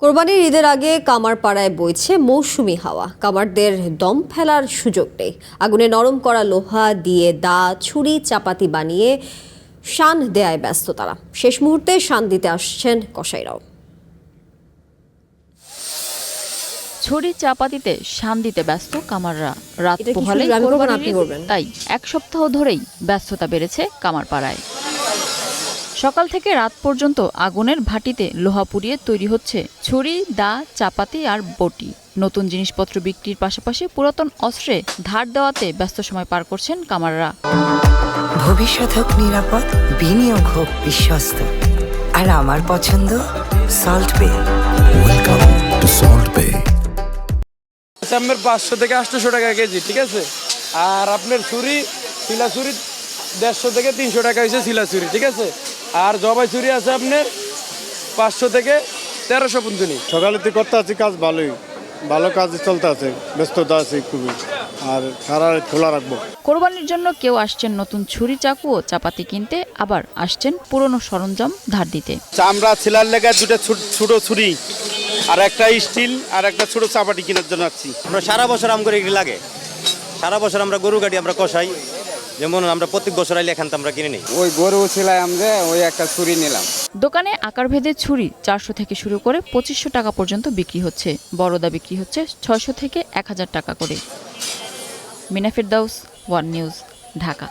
কোরবানির ঈদের আগে কামারপাড়ায় বইছে মৌসুমি হাওয়া। কামারদের দম ফেলার সুযোগ নেই। আগুনে নরম করা লোহা দিয়ে দা, ছুরি, চাপাতি বানিয়ে শান দেয়ায় ব্যস্ত তারা। শেষ মুহূর্তে শান দিতে আসছেন কসাইরাও। ছড়ি চাপাতিতে শান দিতে ব্যস্ত কামাররা। রাত পোহালে তাই এক সপ্তাহ ধরেই ব্যস্ততা বেড়েছে কামারপাড়ায়। সকাল থেকে রাত পর্যন্ত আগুনের ভাটিতে লোহা পুড়িয়ে তৈরি হচ্ছে ছুরি, দা, চাপাতি আর বটি। নতুন জিনিসপত্র বিক্রির পাশাপাশি পুরাতন অস্ত্রে ধার দেওয়াতে ব্যস্ত সময় পার করছেন কামাররা। ভবিষ্যৎ হোক নিরাপদ, বিনিয়োগ হোক বিশ্বস্ত, আর আমার পছন্দ সল্ট বে। ওয়েলকাম টু সল্ট বে। আপনার 500 থেকে 800 টাকা কেজি, ঠিক আছে। আর আপনার ছুরি, শিলা ছুরি 150 থেকে 300 টাকা হয়েছে শিলা ছুরি, ঠিক আছে। আর জবাই ছুরি আছে আপনার 500 থেকে 1300 পর্যন্ত। সকালে তো করতে আছি কাজ, ভালো কাজ চলতে আছে, ব্যস্ততা আছে খুবই, আর সারা রাত খোলা রাখবো। কোরবানির জন্য কেউ আসছেন নতুন ছুরি, চাকু ও চাপাতি কিনতে, আবার আসছেন পুরনো সরঞ্জাম ধার দিতে। চামড়া ছিলার লেগে দুটো ছোট ছুরি আর একটা স্টিল আর একটা ছোট চাপাটি কেনার জন্য আসছি। আমরা সারা বছর আম করে এগুলি লাগে, সারা বছর আমরা গরু গাড়ি আমরা কষাই, যেমন আমরা প্রত্যেক বছর আইলে এখান আমরা কিনে নিই। ওই গরু ছিলাই আমরা ওই একটা ছুরি নিলাম। দোকানে আকারভেদে ছুরি 400 থেকে শুরু করে 2500 টাকা পর্যন্ত বিক্রি হচ্ছে। বড়দা বিক্রি হচ্ছে 600 থেকে 1000 টাকা করে। মিনা ফেরদাউস, ওয়ান নিউজ, ঢাকা।